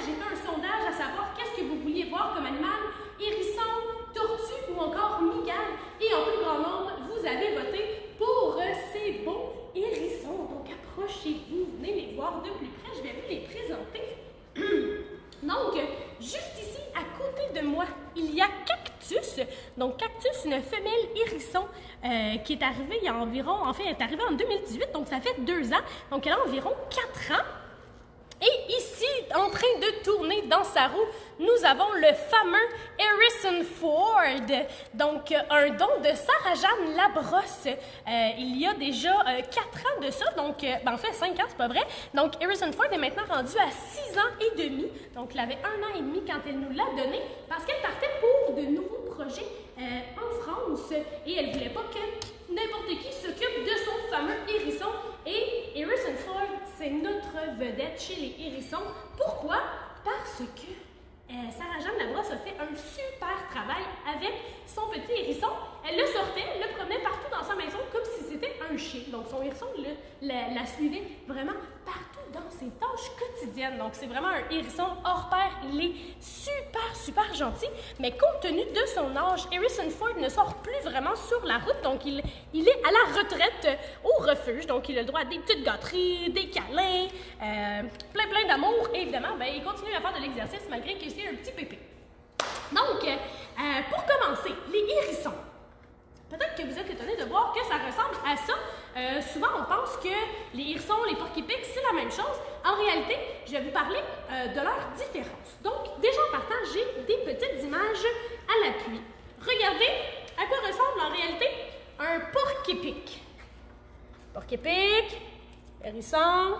j'ai fait un sondage à savoir qu'est-ce que vous vouliez voir comme animal, hérisson, tortue ou encore migale. Et en plus grand nombre, vous avez voté pour ces beaux hérissons. Donc approchez-vous, venez les voir de plus près, je vais vous les présenter. Donc, juste ici, à côté de moi, il y a Cactus. Donc, Cactus, une femelle hérisson qui est arrivée il y a environ, en fait, elle est arrivée en 2018, donc ça fait 2 ans. Donc, elle a environ 4 ans. Et ici, en train de tourner dans sa roue, nous avons le fameux Harrison Ford, donc un don de Sarah-Jeanne Labrosse. Il y a déjà 4 ans de ça, donc en fait 5 ans, c'est pas vrai. Donc Harrison Ford est maintenant rendu à 6 ans et demi, donc il avait 1 an et demi quand elle nous l'a donné, parce qu'elle partait pour de nouveaux projets en France et elle voulait pas que n'importe qui s'occupe de son fameux hérisson. Et Harrison Ford, c'est notre vedette chez les hérissons. Pourquoi? Parce que Sarah-Jeanne Labrosse a fait un super travail avec son petit hérisson. Elle le sortait, elle le promenait partout dans sa maison comme si c'était un chien. Donc son hérisson la suivait vraiment partout dans ses tâches quotidiennes. Donc c'est vraiment un hérisson hors pair. Il est super gentil. Mais compte tenu de son âge, Harrison Ford ne sort plus vraiment sur la route. Donc il est à la retraite au refuge. Donc il a le droit à des petites gâteries, des câlins, plein d'amour. Et évidemment, il continue à faire de l'exercice malgré que c'est un petit pépé. Donc, pour commencer, les hérissons. Peut-être que vous êtes étonnés de voir que ça ressemble à ça. Souvent, on pense que les hérissons, les porc-épics, c'est la même chose. En réalité, je vais vous parler de leurs différences. Donc, déjà en partant, j'ai des petites images à l'appui. Regardez à quoi ressemble en réalité un porc-épic. Porc-épic, hérisson,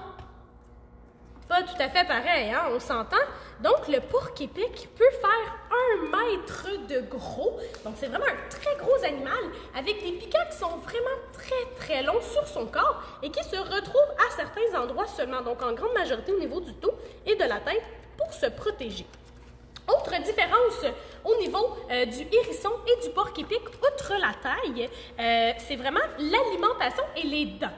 pas tout à fait pareil, hein, on s'entend. Donc, le porc-épic peut faire 1 mètre de gros. Donc, c'est vraiment un très gros animal avec des piquants qui sont vraiment très longs sur son corps et qui se retrouvent à certains endroits seulement, donc en grande majorité au niveau du dos et de la tête pour se protéger. Autre différence au niveau du hérisson et du porc-épic, outre la taille, c'est vraiment l'alimentation et les dents.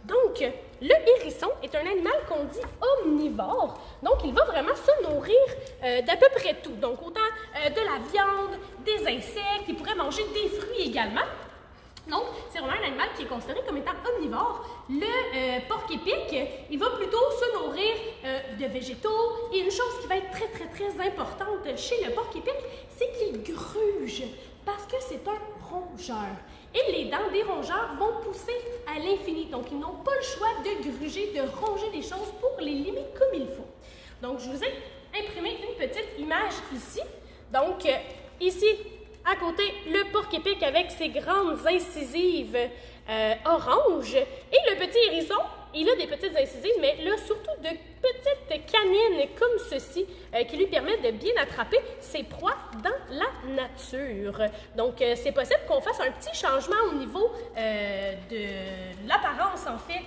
Donc, le hérisson est un animal qu'on dit omnivore. Donc, il va vraiment se nourrir d'à peu près tout. Donc, autant de la viande, des insectes, il pourrait manger des fruits également. Donc, c'est vraiment un animal qui est considéré comme étant omnivore. Le porc-épic, il va plutôt se nourrir de végétaux. Et une chose qui va être très importante chez le porc-épic, c'est qu'il gruge parce que c'est un rongeur. Et les dents des rongeurs vont pousser à l'infini. Donc, ils n'ont pas le choix de gruger, de ronger des choses pour les limer comme il faut. Donc, je vous ai imprimé une petite image ici. Donc, ici, à côté, le porc-épic avec ses grandes incisives orange. Et le petit hérisson, il a des petites incisives, mais là, surtout de petites canines comme ceci qui lui permettent de bien attraper ses proies dans la nature. Donc, c'est possible qu'on fasse un petit changement au niveau de l'apparence, en fait,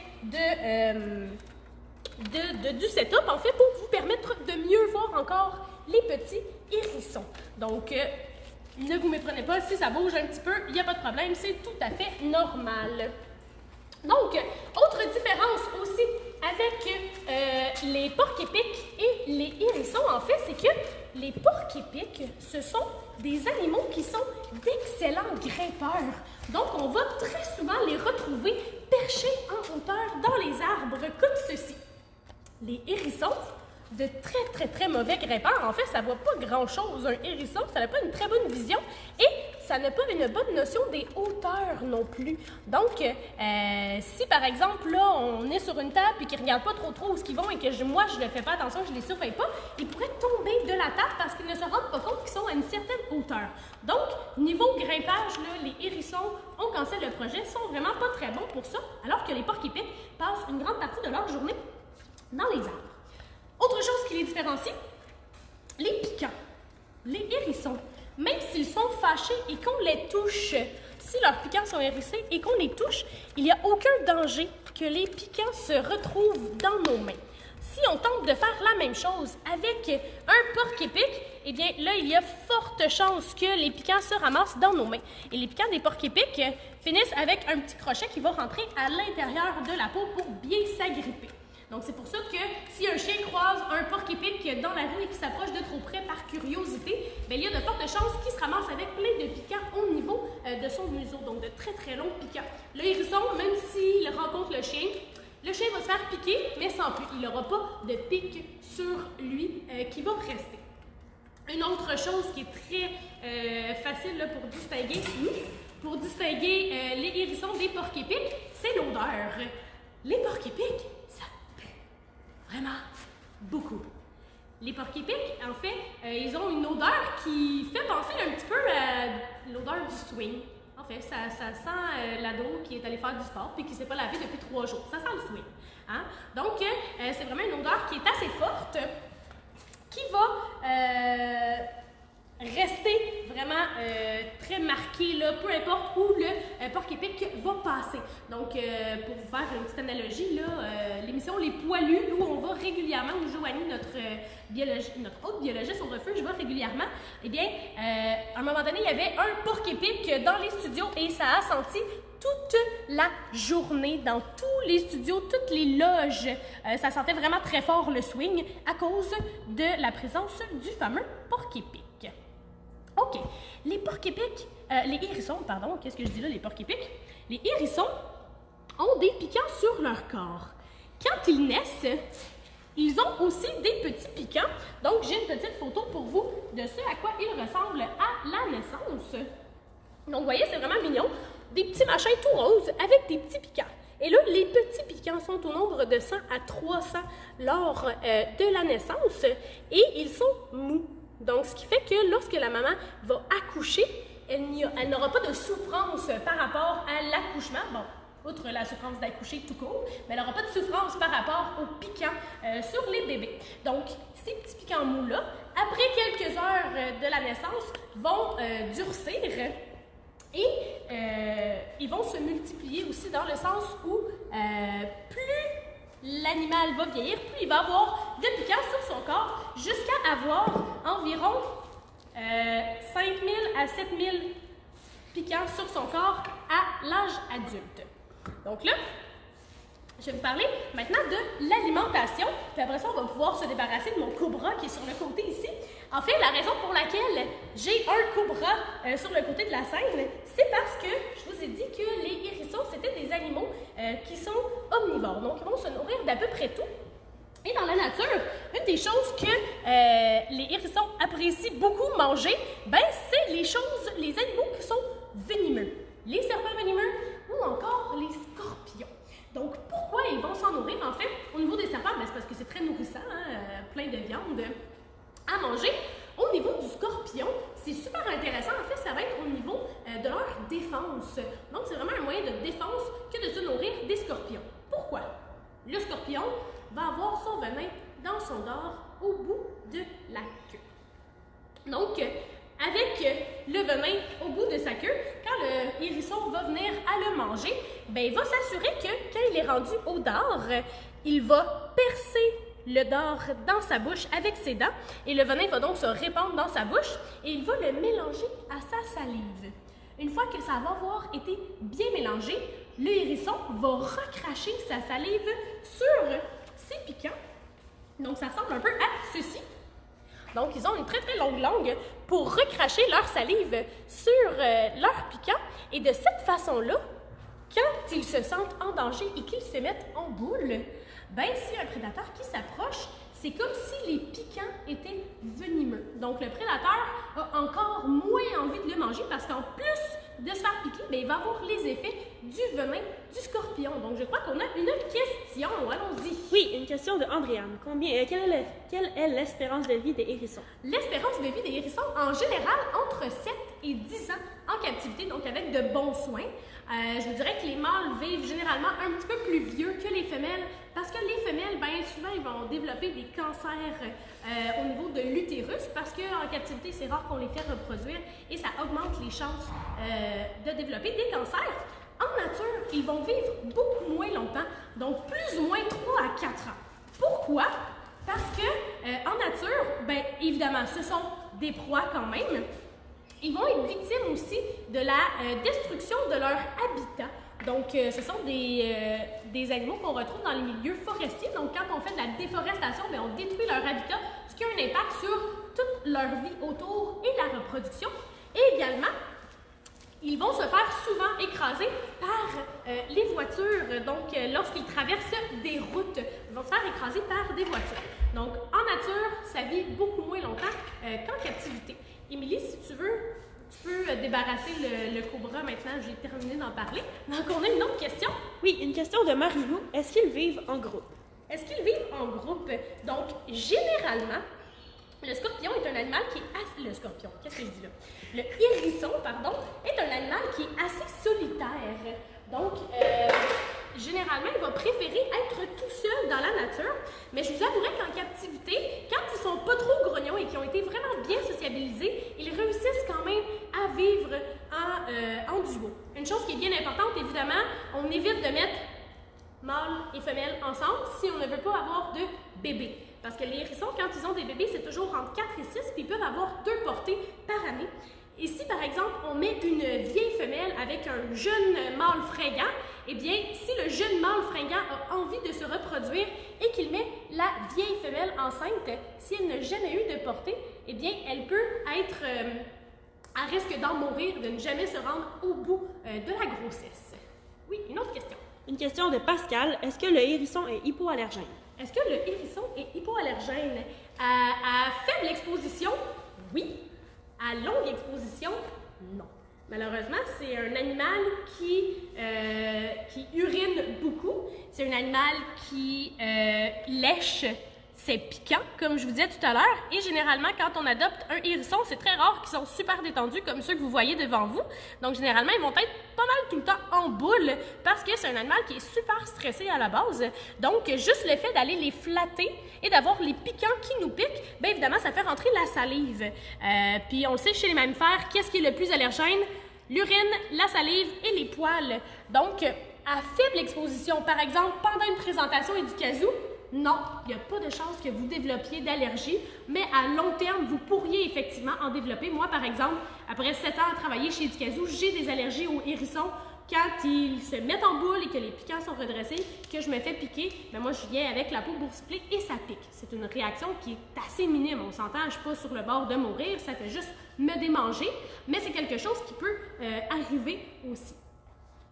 du setup, en fait, pour vous permettre de mieux voir encore les petits hérissons. Donc, ne vous méprenez pas, si ça bouge un petit peu, il n'y a pas de problème, c'est tout à fait normal. Donc, autre différence aussi avec les porc-épics et les hérissons, en fait, c'est que les porc-épics, ce sont des animaux qui sont d'excellents grimpeurs. Donc, on va très souvent les retrouver perchés en hauteur dans les arbres comme ceci. Les hérissons, de très mauvais grimpeurs. En fait, ça ne voit pas grand-chose. Un hérisson, ça n'a pas une très bonne vision et ça n'a pas une bonne notion des hauteurs non plus. Donc, si par exemple, là, on est sur une table et qu'ils ne regardent pas trop où ils vont et que moi, je ne fais pas attention, je ne les surveille pas, ils pourraient tomber de la table parce qu'ils ne se rendent pas compte qu'ils sont à une certaine hauteur. Donc, niveau grimpage, là, les hérissons, on cancelle le projet, sont vraiment pas très bons pour ça, alors que les porc-épics passent une grande partie de leur journée dans les arbres. Autre chose qui les différencie, les piquants. Les hérissons, même s'ils sont fâchés et qu'on les touche, si leurs piquants sont hérissés et qu'on les touche, il n'y a aucun danger que les piquants se retrouvent dans nos mains. Si on tente de faire la même chose avec un porc-épic, eh bien là, il y a forte chance que les piquants se ramassent dans nos mains. Et les piquants des porc-épics finissent avec un petit crochet qui va rentrer à l'intérieur de la peau pour bien s'agripper. Donc c'est pour ça que si un chien croise un porc-épic dans la rue et qui s'approche de trop près par curiosité, bien, il y a de fortes chances qu'il se ramasse avec plein de piquants au niveau de son museau, donc de très très longs piquants. Le hérisson, même s'il rencontre le chien va se faire piquer, mais sans plus. Il n'aura pas de pic sur lui qui va rester. Une autre chose qui est très facile là, pour distinguer les hérissons des porcs-épics, c'est l'odeur. Les porcs-épics, ça pue vraiment beaucoup. Les porcs-épics, en fait, ils ont une odeur qui fait penser un petit peu à l'odeur du swing. En fait, ça sent l'ado qui est allé faire du sport et qui ne s'est pas lavé depuis 3 jours. Ça sent le swing. Hein? Donc, c'est vraiment une odeur qui est assez forte, qui va rester vraiment très marquée, là, peu importe où le porc-épic va passer. Donc, pour vous faire une petite analogie, l'émission Les Poilus, où on va régulièrement, où Joanie, notre autre biologiste au refuge, va régulièrement, eh bien, à un moment donné, il y avait un porc-épic dans les studios et ça a senti toute la journée, dans tous les studios, toutes les loges. Ça sentait vraiment très fort le swing à cause de la présence du fameux porc-épic. OK. Les porc-épics, les hérissons, pardon, qu'est-ce que je dis là, les porc-épics? Les hérissons ont des piquants sur leur corps. Quand ils naissent, ils ont aussi des petits piquants. Donc, j'ai une petite photo pour vous de ce à quoi ils ressemblent à la naissance. Donc, vous voyez, c'est vraiment mignon. Des petits machins tout roses avec des petits piquants. Et là, les petits piquants sont au nombre de 100 à 300 lors de la naissance et ils sont mous. Donc, ce qui fait que lorsque la maman va accoucher, elle n'aura pas de souffrance par rapport à l'accouchement. Bon, outre la souffrance d'accoucher tout court, mais elle n'aura pas de souffrance par rapport aux piquants sur les bébés. Donc, ces petits piquants mous-là, après quelques heures de la naissance, vont durcir et ils vont se multiplier aussi dans le sens où plus l'animal va vieillir, plus il va avoir de piquants sur son corps, jusqu'à avoir environ 5000 à 7000 piquants sur son corps à l'âge adulte. Donc là, je vais vous parler maintenant de l'alimentation, puis après ça, on va pouvoir se débarrasser de mon cobra qui est sur le côté ici. En fait, la raison pour laquelle j'ai un cobra sur le côté de la scène, c'est parce que je vous ai dit que les hérissons, c'était des animaux qui sont omnivores. Donc, ils vont se nourrir d'à peu près tout. Et dans la nature, une des choses que les hérissons apprécient beaucoup manger, ben, c'est les animaux qui sont venimeux. Les serpents venimeux ou encore les scorpions. Donc, pourquoi ils vont s'en nourrir? En fait, au niveau des serpents, ben, c'est parce que c'est très nourrissant, hein, plein de viande à manger. Au niveau du scorpion, c'est super intéressant. En fait, ça va être au niveau de leur défense. Donc, c'est vraiment un moyen de défense que de se nourrir des scorpions. Pourquoi? Le scorpion va avoir son venin dans son dard au bout de la queue. Donc, avec le venin au bout de sa queue, quand le hérisson va venir à le manger, ben, il va s'assurer que quand il est rendu au dard, il va percer le dard dans sa bouche avec ses dents et le venin va donc se répandre dans sa bouche et il va le mélanger à sa salive. Une fois que ça va avoir été bien mélangé, le hérisson va recracher sa salive sur ses piquants. Donc, ça ressemble un peu à ceci. Donc, ils ont une très très longue langue pour recracher leur salive sur leurs piquants. Et de cette façon-là, quand ils se sentent en danger et qu'ils se mettent en boule, ben, s'il y a un prédateur qui s'approche, c'est comme si les piquants étaient venimeux. Donc, le prédateur a encore moins envie de le manger parce qu'en plus de se faire piquer, bien, il va avoir les effets du venin du scorpion. Donc, je crois qu'on a une question. Allons-y. Oui, une question de Andréane. Quelle est l'espérance de vie des hérissons? L'espérance de vie des hérissons, en général, entre 7 et 10 ans en captivité, donc avec de bons soins. Je vous dirais que les mâles vivent généralement un petit peu plus vieux que les femelles parce que les femelles, bien souvent, ils vont développer des cancers au niveau de l'utérus parce qu'en captivité, c'est rare qu'on les fait reproduire et ça augmente les chances de développer des cancers. En nature, ils vont vivre beaucoup moins longtemps, donc plus ou moins 3 à 4 ans. Pourquoi? Parce que en nature, bien évidemment, ce sont des proies quand même. Ils vont être victimes aussi de la destruction de leur habitat Donc, ce sont des animaux qu'on retrouve dans les milieux forestiers. Donc, quand on fait de la déforestation, bien, on détruit leur habitat, ce qui a un impact sur toute leur vie autour et la reproduction. Et également, ils vont se faire souvent écraser par les voitures. Donc, lorsqu'ils traversent des routes, ils vont se faire écraser par des voitures. Donc, en nature, ça vit beaucoup moins longtemps qu'en captivité. Émilie, si tu veux, tu peux débarrasser le cobra maintenant. J'ai terminé d'en parler. Donc, on a une autre question. Oui, une question de Marilou. Est-ce qu'ils vivent en groupe? Est-ce qu'ils vivent en groupe? Donc, généralement, le scorpion est un animal qui est assez... Le scorpion, qu'est-ce que je dis là? Le hérisson, pardon, est un animal qui est assez solitaire. Donc, généralement, il va préférer être tout seul dans la nature. Mais je vous avouerai qu'en captivité, quand ils sont pas trop grognons et qu'ils ont été vraiment bien sociabilisés, ils réussissent quand même à vivre en duo. Une chose qui est bien importante, évidemment, on évite de mettre mâle et femelle ensemble si on ne veut pas avoir de bébés. Parce que les hérissons, quand ils ont des bébés, c'est toujours entre 4 et 6, puis ils peuvent avoir 2 portées par année. Et si, par exemple, on met une vieille femelle avec un jeune mâle fringant, eh bien, si le jeune mâle fringant a envie de se reproduire et qu'il met la vieille femelle enceinte, si elle n'a jamais eu de portée, eh bien, elle peut être à risque d'en mourir, de ne jamais se rendre au bout de la grossesse. Oui, une autre question. Une question de Pascal. Est-ce que le hérisson est hypoallergène? Est-ce que le hérisson est hypoallergène? À faible exposition, oui. À longue exposition, non. Malheureusement, c'est un animal qui urine beaucoup. C'est un animal qui lèche ses piquants, comme je vous disais tout à l'heure. Et généralement, quand on adopte un hérisson, c'est très rare qu'ils sont super détendus comme ceux que vous voyez devant vous. Donc, généralement, ils vont être pas mal tout le temps en boule parce que c'est un animal qui est super stressé à la base. Donc, juste le fait d'aller les flatter et d'avoir les piquants qui nous piquent, bien évidemment, ça fait rentrer la salive. Puis, on le sait, chez les mammifères, qu'est-ce qui est le plus allergène? L'urine, la salive et les poils. Donc, à faible exposition, par exemple, pendant une présentation éducazou, non, il n'y a pas de chance que vous développiez d'allergie, mais à long terme, vous pourriez effectivement en développer. Moi, par exemple, après 7 ans à travailler chez Éducazou, j'ai des allergies aux hérissons. Quand ils se mettent en boule et que les piquants sont redressés, que je me fais piquer, bien moi, je viens avec la peau boursouflée et ça pique. C'est une réaction qui est assez minime. On s'entend, je ne suis pas sur le bord de mourir, ça fait juste me démanger, mais c'est quelque chose qui peut arriver aussi.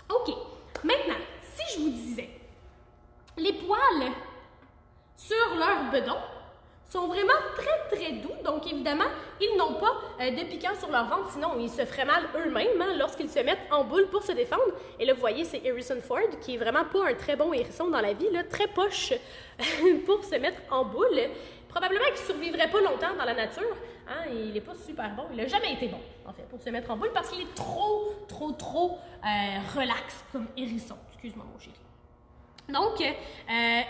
OK. Maintenant, si je vous disais, les poils sur leur bedon sont vraiment très très doux, donc évidemment, ils n'ont pas de piquant sur leur ventre, sinon ils se feraient mal eux-mêmes lorsqu'ils se mettent en boule pour se défendre. Et là, vous voyez, c'est Harrison Ford, qui est vraiment pas un très bon hérisson dans la vie, là, très poche pour se mettre en boule. Probablement qu'il ne survivrait pas longtemps dans la nature, hein, il n'est pas super bon, il n'a jamais été bon, en fait, pour se mettre en boule, parce qu'il est trop relax comme hérisson. Excuse-moi, mon chéri. Donc,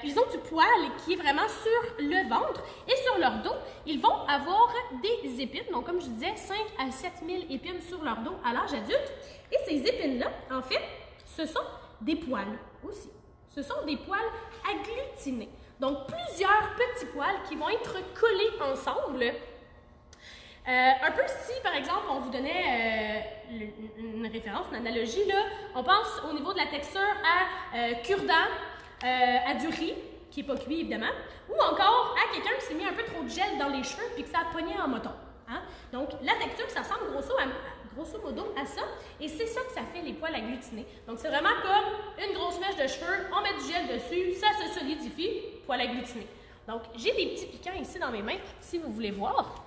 ils ont du poil qui est vraiment sur le ventre et sur leur dos, ils vont avoir des épines. Donc, comme je disais, 5 à 7 000 épines sur leur dos à l'âge adulte. Et ces épines-là, en fait, ce sont des poils aussi. Ce sont des poils agglutinés. Donc, plusieurs petits poils qui vont être collés ensemble. Un peu si, par exemple, on vous donnait une référence, une analogie, là, on pense au niveau de la texture à cure-dent, à du riz, qui n'est pas cuit évidemment, ou encore à quelqu'un qui s'est mis un peu trop de gel dans les cheveux puis que ça a pogné en moton. Hein? Donc, la texture, ça ressemble grosso modo à ça, et c'est ça que ça fait les poils agglutinés. Donc, c'est vraiment comme une grosse mèche de cheveux, on met du gel dessus, ça se solidifie, poils agglutinés. Donc, j'ai des petits piquants ici dans mes mains, si vous voulez voir.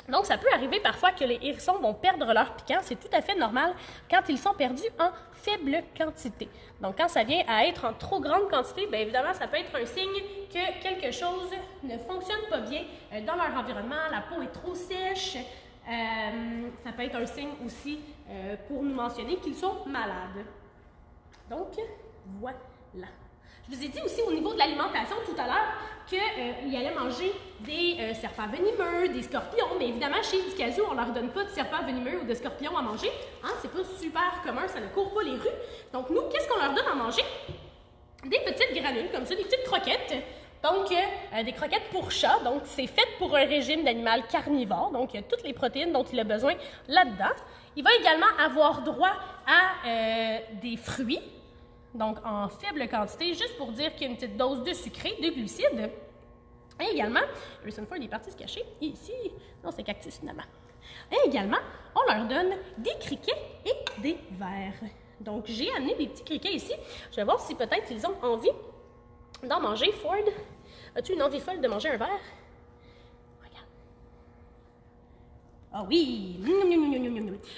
Donc, ça peut arriver parfois que les hérissons vont perdre leur piquant. C'est tout à fait normal quand ils sont perdus en faible quantité. Donc, quand ça vient à être en trop grande quantité, bien évidemment, ça peut être un signe que quelque chose ne fonctionne pas bien dans leur environnement. La peau est trop sèche. Ça peut être un signe aussi pour nous mentionner qu'ils sont malades. Donc, voilà. Je vous ai dit aussi au niveau de l'alimentation tout à l'heure qu'ils allaient manger des serpents venimeux, des scorpions, mais évidemment, chez Éducazou, on ne leur donne pas de serpents venimeux ou de scorpions à manger. Hein? C'est pas super commun, ça ne court pas les rues. Donc nous, qu'est-ce qu'on leur donne à manger? Des petites granules comme ça, des petites croquettes. Donc, des croquettes pour chat. Donc, c'est fait pour un régime d'animal carnivore. Donc, il y a toutes les protéines dont il a besoin là-dedans. Il va également avoir droit à des fruits. donc en faible quantité, juste pour dire qu'il y a une petite dose de sucré, de glucides. Et également, Harrison Ford est parti se cacher ici. Non, c'est cactus finalement. Et également, on leur donne des criquets et des vers. Donc, j'ai amené des petits criquets ici. Je vais voir si peut-être ils ont envie d'en manger. Ford, as-tu une envie folle de manger un ver? Regarde. Ah oui!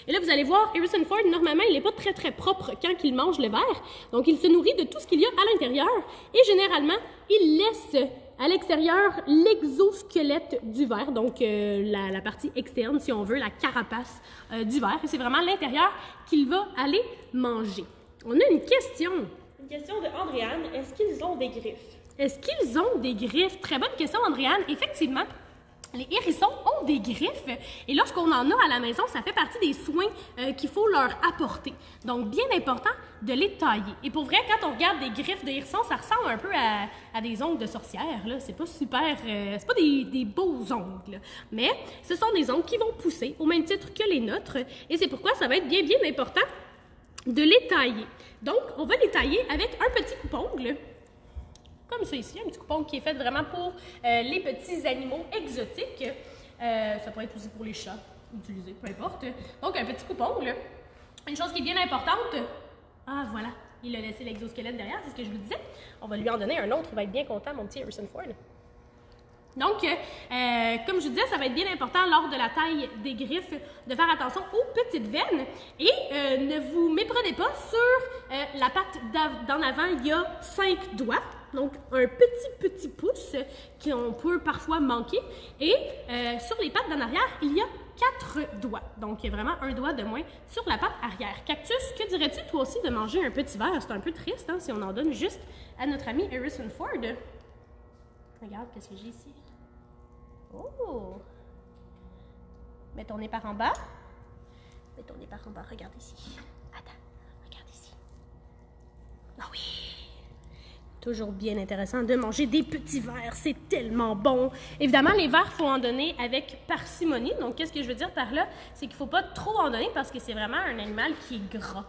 Et là, vous allez voir, Harrison Ford, normalement, il n'est pas très très propre quand il mange le ver. Donc, il se nourrit de tout ce qu'il y a à l'intérieur. Et généralement, il laisse à l'extérieur l'exosquelette du ver, donc la partie externe, si on veut, la carapace du ver. Et c'est vraiment l'intérieur qu'il va aller manger. On a une question. Une question de Andréane. Est-ce qu'ils ont des griffes? Est-ce qu'ils ont des griffes? Très bonne question, Andréane. Effectivement, les hérissons ont des griffes et lorsqu'on en a à la maison, ça fait partie des soins qu'il faut leur apporter. Donc, bien important de les tailler. Et pour vrai, quand on regarde des griffes de hérissons, ça ressemble un peu à des ongles de sorcière. C'est pas super... c'est pas des beaux ongles. Mais ce sont des ongles qui vont pousser au même titre que les nôtres. Et c'est pourquoi ça va être bien important de les tailler. Donc, on va les tailler avec un petit coupe-ongle. Comme ça ici, un petit coupon qui est fait vraiment pour les petits animaux exotiques. Ça pourrait être aussi pour les chats utilisés, peu importe. Donc, un petit coupongle. Une chose qui est bien importante. Ah, voilà, il a laissé l'exosquelette derrière, c'est ce que je vous disais. On va lui en donner un autre, il va être bien content, mon petit Harrison Ford. Donc, comme je vous disais, ça va être bien important lors de la taille des griffes de faire attention aux petites veines et ne vous méprenez pas sur la patte d'en avant, il y a 5 doigts. Donc, un petit pouce qu'on peut parfois manquer. Et sur les pattes d'en arrière, il y a 4 doigts. Donc, il y a vraiment un doigt de moins sur la patte arrière. Cactus, que dirais-tu toi aussi de manger un petit verre? C'est un peu triste hein, si on en donne juste à notre ami Harrison Ford. Regarde, qu'est-ce que j'ai ici? Oh! Mets ton nez par en bas. Mets ton nez par en bas. Regarde ici. Attends, regarde ici. Ah oui! Toujours bien intéressant de manger des petits vers, c'est tellement bon. Évidemment, les vers, il faut en donner avec parcimonie. Donc, qu'est-ce que je veux dire par là? C'est qu'il ne faut pas trop en donner parce que c'est vraiment un animal qui est gras.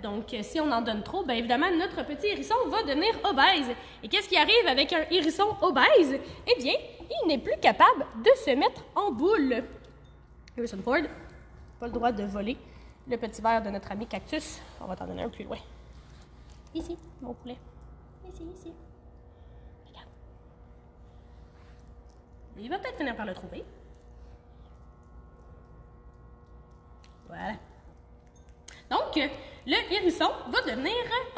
Donc, si on en donne trop, bien évidemment, notre petit hérisson va devenir obèse. Et qu'est-ce qui arrive avec un hérisson obèse? Eh bien, il n'est plus capable de se mettre en boule. Harrison Ford, pas le droit de voler le petit ver de notre ami Cactus. On va t'en donner un plus loin. Ici, mon poulet. Ici. Regarde. Il va peut-être finir par le trouver. Voilà. Donc, le hérisson va devenir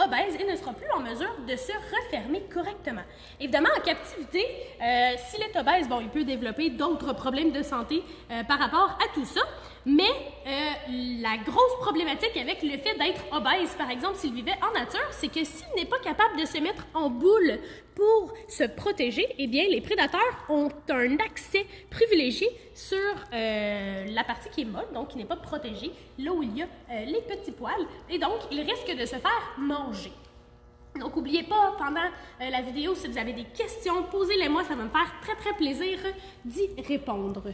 obèse et ne sera plus en mesure de se refermer correctement. Évidemment, en captivité, s'il est obèse, bon, il peut développer d'autres problèmes de santé par rapport à tout ça. Mais la grosse problématique avec le fait d'être obèse, par exemple, s'il vivait en nature, c'est que s'il n'est pas capable de se mettre en boule pour se protéger, eh bien, les prédateurs ont un accès privilégié sur la partie qui est molle, donc qui n'est pas protégée, là où il y a les petits poils, et donc, il risque de se faire manger. Donc, n'oubliez pas, pendant la vidéo, si vous avez des questions, posez-les-moi, ça va me faire très, très plaisir d'y répondre.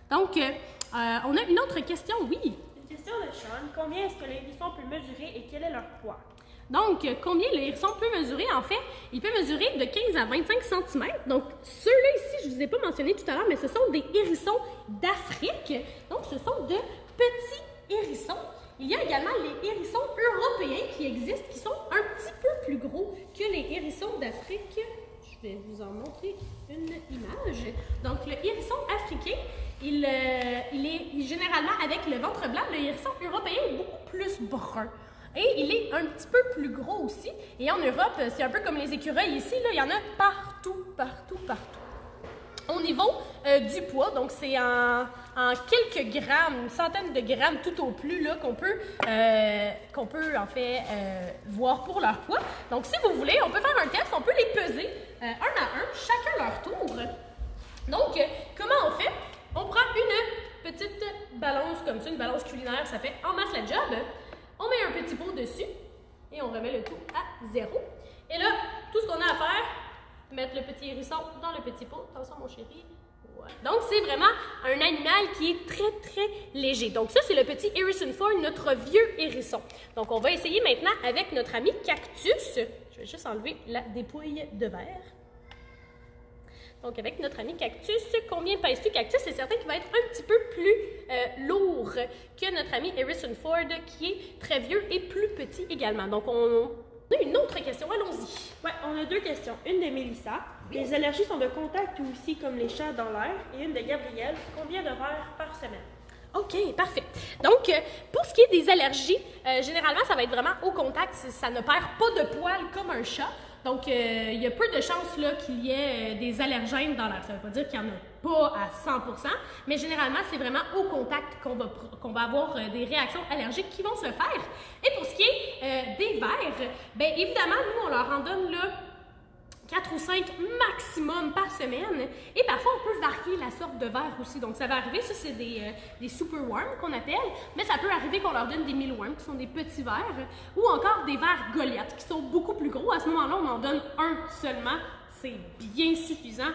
Donc, on a une autre question, oui. Une question de Sean. Combien est-ce que le hérisson peut mesurer et quel est leur poids? Donc, combien le hérisson peut mesurer? En fait, il peut mesurer de 15 à 25 cm. Donc, ceux-là ici, je ne vous ai pas mentionné tout à l'heure, mais ce sont des hérissons d'Afrique. Donc, ce sont de petits hérissons. Il y a également les hérissons européens qui existent, qui sont un petit peu plus gros que les hérissons d'Afrique. Je vais vous en montrer une image. Donc, le hérisson africain, il est généralement avec le ventre blanc. Le hérisson européen est beaucoup plus brun. Et il est un petit peu plus gros aussi. Et en Europe, c'est un peu comme les écureuils ici, là, il y en a partout. Au niveau du poids, donc c'est en quelques grammes, une centaine de grammes tout au plus là, qu'on peut en fait voir pour leur poids. Donc si vous voulez, on peut faire un test, on peut les peser un à un, chacun leur tour. Donc comment on fait? On prend une petite balance comme ça, une balance culinaire, ça fait en masse la job. On met un petit pot dessus et on remet le tout à 0. Et là, tout ce qu'on a à faire, mettre le petit hérisson dans le petit pot. Attention, mon chéri. Ouais. Donc, c'est vraiment un animal qui est très, très léger. Donc, ça, c'est le petit Harrison Ford, notre vieux hérisson. Donc, on va essayer maintenant avec notre ami Cactus. Je vais juste enlever la dépouille de verre. Donc, avec notre ami Cactus, combien pèses-tu, Cactus? C'est certain qu'il va être un petit peu plus lourd que notre ami Harrison Ford, qui est très vieux et plus petit également. Donc, on a une autre question. Allons-y. Ouais, on a deux questions. Une de Mélissa. Oui. Les allergies sont de contact ou aussi comme les chats dans l'air. Et une de Gabrielle. Combien de verres par semaine? OK, parfait. Donc, pour ce qui est des allergies, généralement, ça va être vraiment au contact. Ça ne perd pas de poils comme un chat. Donc, il y a peu de chances qu'il y ait des allergènes dans l'air. Ça ne veut pas dire qu'il n'y en a pas à 100%, mais généralement, c'est vraiment au contact qu'on va avoir des réactions allergiques qui vont se faire. Et pour ce qui est des verres, bien évidemment, nous, on leur en donne là 4 ou 5 maximum par semaine. Et parfois, on peut varier la sorte de verre aussi. Donc, ça va arriver, ça, c'est des super worms qu'on appelle. Mais ça peut arriver qu'on leur donne des mealworms, qui sont des petits verres, ou encore des verres Goliath, qui sont beaucoup plus gros. À ce moment-là, on en donne un seulement. C'est bien suffisant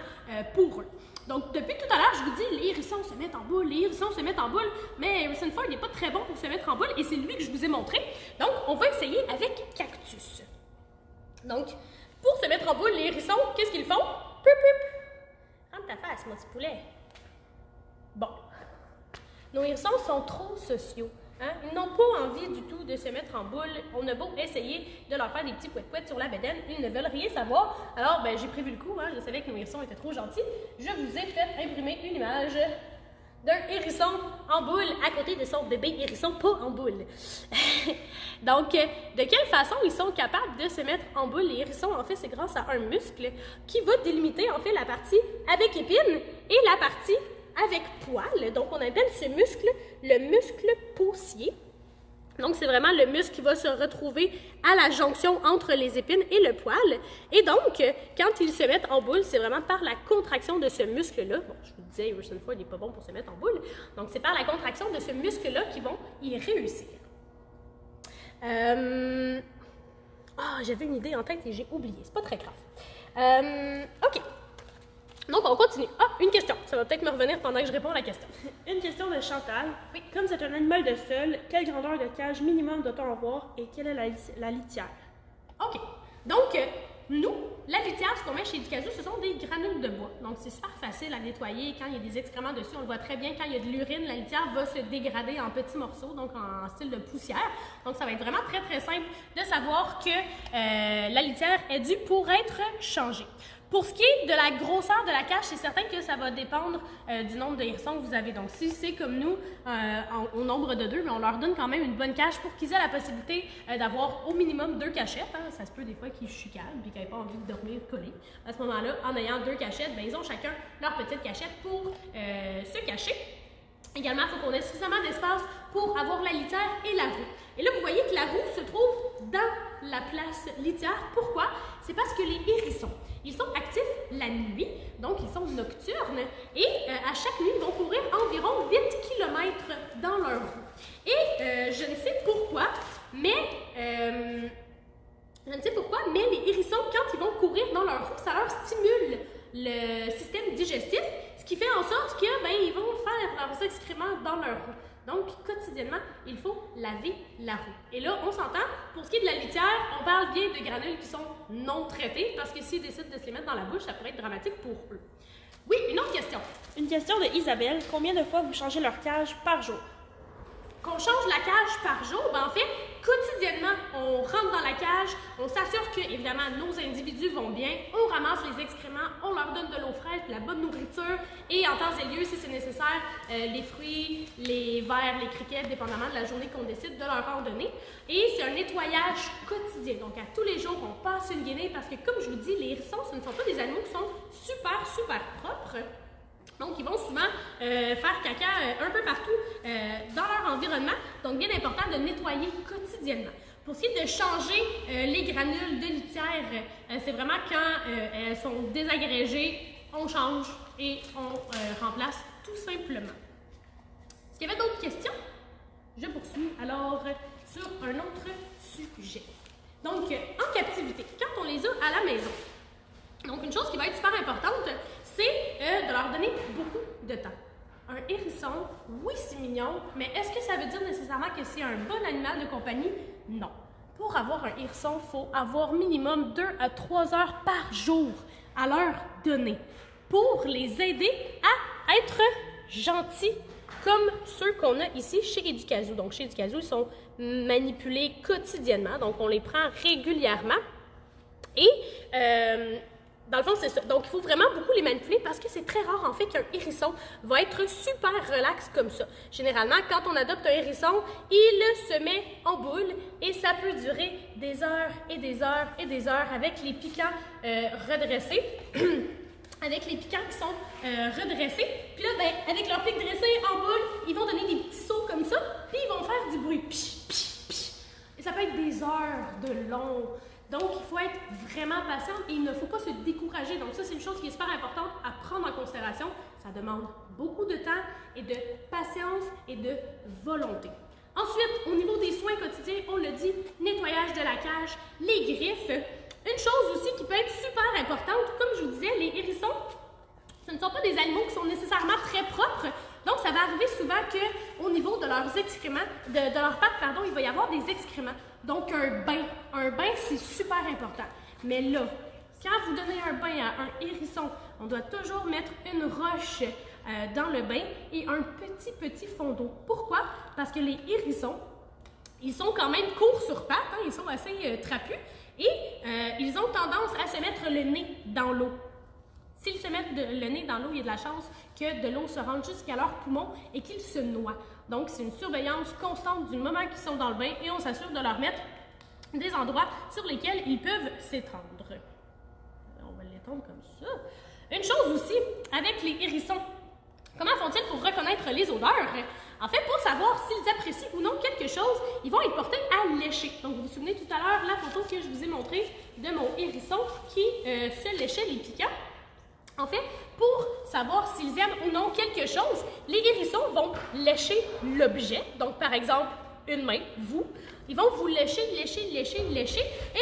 pour eux. Donc, depuis tout à l'heure, je vous dis, les hérissons se mettent en boule, les hérissons se mettent en boule, mais Harrison Ford n'est pas très bon pour se mettre en boule, et c'est lui que je vous ai montré. Donc, on va essayer avec Cactus. Donc, pour se mettre en boule, les hérissons, qu'est-ce qu'ils font? Pup, pup. Rentre ta face, mon petit poulet. Bon. Nos hérissons sont trop sociaux. Hein? Ils n'ont pas envie du tout de se mettre en boule. On a beau essayer de leur faire des petits pouet-pouets sur la bédaine, ils ne veulent rien savoir. Alors, ben, j'ai prévu le coup. Hein? Je savais que nos hérissons étaient trop gentils. Je vous ai fait imprimer une image d'un hérisson en boule à côté de son bébé hérisson pas en boule. Donc, de quelle façon ils sont capables de se mettre en boule? Les hérissons, en fait, c'est grâce à un muscle qui va délimiter, en fait, la partie avec épine et la partie avec poil. Donc, on appelle ce muscle le muscle paucier. Donc, c'est vraiment le muscle qui va se retrouver à la jonction entre les épines et le poil. Et donc, quand ils se mettent en boule, c'est vraiment par la contraction de ce muscle-là. Bon, je vous disais, Harrison Ford n'est pas bon pour se mettre en boule. Donc, c'est par la contraction de ce muscle-là qu'ils vont y réussir. J'avais une idée en tête et j'ai oublié. C'est pas très grave. OK. Donc, on continue. Une question. Ça va peut-être me revenir pendant que je réponds à la question. Une question de Chantal. Oui. Comme c'est un animal de sol, quelle grandeur de cage minimum doit-on avoir et quelle est la litière? OK. Donc, nous, la litière, ce qu'on met chez Ducazou, ce sont des granules de bois. Donc, c'est super facile à nettoyer. Quand il y a des excréments dessus, on le voit très bien. Quand il y a de l'urine, la litière va se dégrader en petits morceaux, donc en style de poussière. Donc, ça va être vraiment très, très simple de savoir que la litière est due pour être changée. Pour ce qui est de la grosseur de la cage, c'est certain que ça va dépendre du nombre de hérissons que vous avez. Donc, si c'est comme nous, au nombre de 2, mais on leur donne quand même une bonne cage pour qu'ils aient la possibilité d'avoir au minimum 2 cachettes. Hein. Ça se peut des fois qu'ils chicanent et qu'ils n'aient pas envie de dormir collés. À ce moment-là, en ayant 2 cachettes, bien, ils ont chacun leur petite cachette pour se cacher. Également, il faut qu'on ait suffisamment d'espace pour avoir la litière et la roue. Et là, vous voyez que la roue se trouve dans la place litière. Pourquoi? C'est parce que les hérissons, ils sont actifs la nuit, donc ils sont nocturnes, et à chaque nuit, ils vont courir environ 8 km dans leur roue. Et je ne sais pourquoi, mais les hérissons, quand ils vont courir dans leur roue, ça leur stimule le système digestif, ce qui fait en sorte que ils vont faire leurs excréments dans leur roue. Donc, quotidiennement, il faut laver la roue. Et là, on s'entend, pour ce qui est de la litière, on parle bien de granules qui sont non traitées, parce que s'ils décident de se les mettre dans la bouche, ça pourrait être dramatique pour eux. Oui, une autre question. Une question de Isabelle. Combien de fois vous changez leur cage par jour? Qu'on change la cage par jour, en fait, quotidiennement, on rentre dans la cage, on s'assure que, évidemment, nos individus vont bien, on ramasse les excréments, on leur donne de l'eau fraîche, de la bonne nourriture, et en temps et lieu, si c'est nécessaire, les fruits, les vers, les criquets, dépendamment de la journée qu'on décide de leur en donner. Et c'est un nettoyage quotidien. Donc, à tous les jours, on passe une guenille parce que, comme je vous dis, les hérissons, ce ne sont pas des animaux qui sont super, super propres. Donc, ils vont souvent faire caca un peu partout dans leur environnement. Donc, bien important de nettoyer quotidiennement. Pour ce qui est de changer les granules de litière, c'est vraiment quand elles sont désagrégées, on change et on remplace tout simplement. Est-ce qu'il y avait d'autres questions? Je poursuis alors sur un autre sujet. Donc, en captivité, quand on les a à la maison, Donc, une chose qui va être super importante, c'est de leur donner beaucoup de temps. Un hérisson, oui, c'est mignon, mais est-ce que ça veut dire nécessairement que c'est un bon animal de compagnie? Non. Pour avoir un hérisson, il faut avoir minimum 2 à 3 heures par jour à leur donner pour les aider à être gentils comme ceux qu'on a ici chez Educazoo. Donc, chez Educazoo, ils sont manipulés quotidiennement, donc on les prend régulièrement. Et dans le fond, c'est ça. Donc, il faut vraiment beaucoup les manipuler parce que c'est très rare, en fait, qu'un hérisson va être super relax comme ça. Généralement, quand on adopte un hérisson, il se met en boule et ça peut durer des heures et des heures et des heures avec les piquants redressés. Avec les piquants qui sont redressés. Puis là, ben, avec leur pic dressé en boule, ils vont donner des petits sauts comme ça, puis ils vont faire du bruit. Psh, psh, psh. Et ça peut être des heures de long. Donc, il faut être vraiment patient et il ne faut pas se décourager. Donc, ça, c'est une chose qui est super importante à prendre en considération. Ça demande beaucoup de temps et de patience et de volonté. Ensuite, au niveau des soins quotidiens, on le dit, nettoyage de la cage, les griffes. Une chose aussi qui peut être super importante, comme je vous disais, les hérissons, ce ne sont pas des animaux qui sont nécessairement très propres. Donc, ça va arriver souvent qu'au niveau de leurs excréments, de leurs pattes, pardon, il va y avoir des excréments. Donc, un bain, c'est super important. Mais là, quand vous donnez un bain à un hérisson, on doit toujours mettre une roche dans le bain et un petit fond d'eau. Pourquoi? Parce que les hérissons, ils sont quand même courts sur pattes, hein, ils sont assez trapus et ils ont tendance à se mettre le nez dans l'eau. S'ils se mettent le nez dans l'eau, il y a de la chance que de l'eau se rende jusqu'à leurs poumons et qu'ils se noient. Donc, c'est une surveillance constante du moment qu'ils sont dans le bain et on s'assure de leur mettre des endroits sur lesquels ils peuvent s'étendre. On va l'étendre comme ça. Une chose aussi, avec les hérissons, comment font-ils pour reconnaître les odeurs? En fait, pour savoir s'ils apprécient ou non quelque chose, ils vont être portés à lécher. Donc, vous vous souvenez tout à l'heure la photo que je vous ai montrée de mon hérisson qui se léchait les piquants. En fait, pour savoir s'ils aiment ou non quelque chose, les hérissons vont lécher l'objet. Donc, par exemple, une main, vous. Ils vont vous lécher, et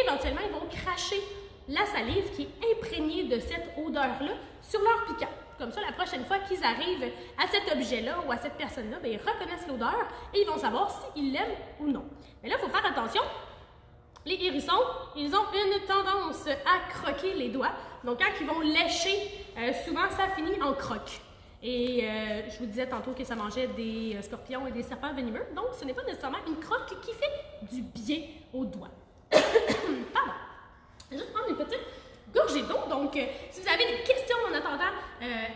éventuellement, ils vont cracher la salive qui est imprégnée de cette odeur-là sur leur piquant. Comme ça, la prochaine fois qu'ils arrivent à cet objet-là ou à cette personne-là, bien, ils reconnaissent l'odeur et ils vont savoir s'ils l'aiment ou non. Mais là, il faut faire attention. Les hérissons, ils ont une tendance à croquer les doigts. Donc, quand ils vont lécher, souvent, ça finit en croque. Et je vous disais tantôt que ça mangeait des scorpions et des serpents venimeux. Donc, ce n'est pas nécessairement une croque qui fait du bien aux doigts. Pardon. Je vais juste prendre une petite gorgée d'eau. Donc, si vous avez des questions en attendant,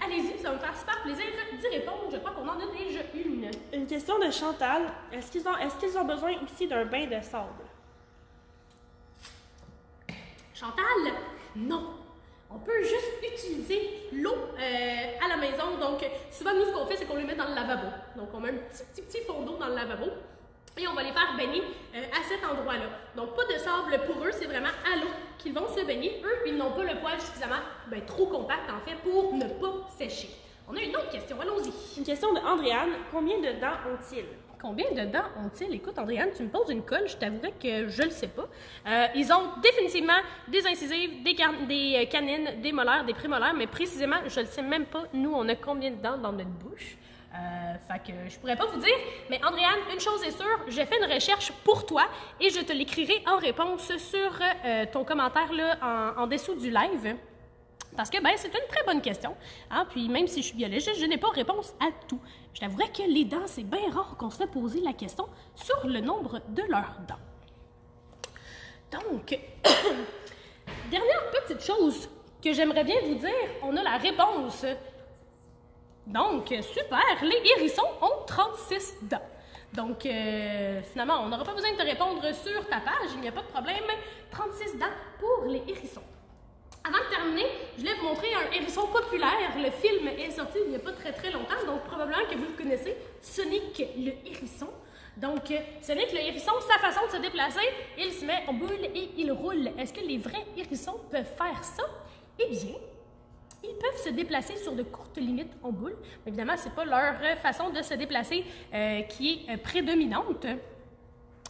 allez-y, ça va me faire super plaisir d'y répondre. Je crois qu'on en a déjà une. Une question de Chantal. Est-ce qu'ils ont besoin aussi d'un bain de sable? Chantal, non. On peut juste utiliser l'eau à la maison. Donc, souvent, nous, ce qu'on fait, c'est qu'on les met dans le lavabo. Donc, on met un petit fond d'eau dans le lavabo et on va les faire baigner à cet endroit-là. Donc, pas de sable pour eux, c'est vraiment à l'eau qu'ils vont se baigner. Eux, ils n'ont pas le poil suffisamment trop compact, en fait, pour ne pas sécher. On a une autre question, allons-y. Une question de Andréane. Combien de dents ont-ils? Combien de dents ont-ils? Écoute, Andréane, tu me poses une colle, je t'avouerais que je le sais pas. Ils ont définitivement des incisives, des canines, des molaires, des prémolaires, mais précisément, je ne sais même pas, nous, on a combien de dents dans notre bouche. Fait que je pourrais pas vous dire, mais Andréane, une chose est sûre, j'ai fait une recherche pour toi et je te l'écrirai en réponse sur ton commentaire là, en dessous du live. Parce que c'est une très bonne question. Hein? Puis même si je suis biologiste, je n'ai pas réponse à tout. Je t'avouerais que les dents, c'est bien rare qu'on se fait poser la question sur le nombre de leurs dents. Donc, dernière petite chose que j'aimerais bien vous dire, on a la réponse. Donc, super, les hérissons ont 36 dents. Donc, finalement, on n'aura pas besoin de te répondre sur ta page, il n'y a pas de problème. 36 dents pour les hérissons. Avant de terminer, je voulais vous montrer un hérisson populaire. Le film est sorti il n'y a pas très longtemps, donc probablement que vous le connaissez, Sonic le hérisson. Donc, Sonic le hérisson, sa façon de se déplacer, il se met en boule et il roule. Est-ce que les vrais hérissons peuvent faire ça? Eh bien, ils peuvent se déplacer sur de courtes limites en boule. Évidemment, ce n'est pas leur façon de se déplacer qui est prédominante.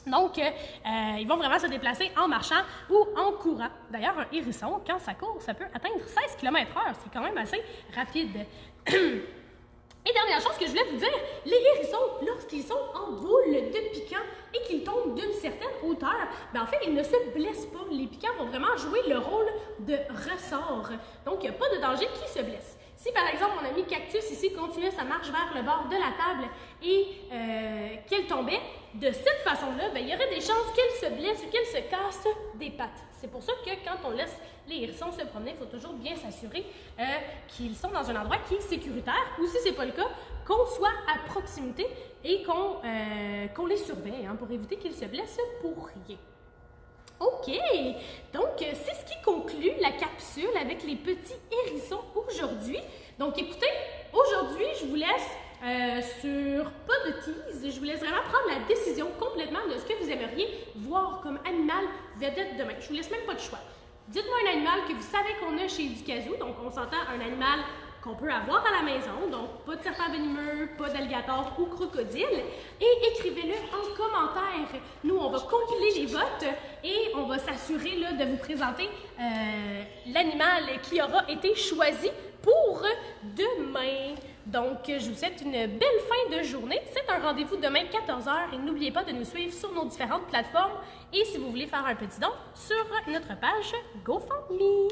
Donc, ils vont vraiment se déplacer en marchant ou en courant. D'ailleurs, un hérisson, quand ça court, ça peut atteindre 16 km/h. C'est quand même assez rapide. Et dernière chose que je voulais vous dire, les hérissons, lorsqu'ils sont en boule de piquant et qu'ils tombent d'une certaine hauteur, en fait, ils ne se blessent pas. Les piquants vont vraiment jouer le rôle de ressort. Donc, il n'y a pas de danger qu'ils se blessent. Si par exemple, mon ami Cactus ici continuait sa marche vers le bord de la table et qu'elle tombait, de cette façon-là, il y aurait des chances qu'elle se blesse ou qu'elle se casse des pattes. C'est pour ça que quand on laisse les hérissons se promener, il faut toujours bien s'assurer qu'ils sont dans un endroit qui est sécuritaire ou si ce n'est pas le cas, qu'on soit à proximité et qu'on les surveille pour éviter qu'ils se blessent pour rien. OK, donc c'est ce qui conclut la capsule avec les petits hérissons aujourd'hui. Donc écoutez, aujourd'hui je vous laisse sur pas de tease, je vous laisse vraiment prendre la décision complètement de ce que vous aimeriez voir comme animal vedette demain. Je vous laisse même pas de choix. Dites-moi un animal que vous savez qu'on a chez Ducazou, donc on s'entend un animal qu'on peut avoir à la maison, donc pas de serpent venimeux, pas d'alligator ou crocodile, et écrivez-le en commentaire. Nous, on va compiler les votes et on va s'assurer de vous présenter l'animal qui aura été choisi pour demain. Donc, je vous souhaite une belle fin de journée. C'est un rendez-vous demain 14h et n'oubliez pas de nous suivre sur nos différentes plateformes et si vous voulez faire un petit don sur notre page GoFundMe.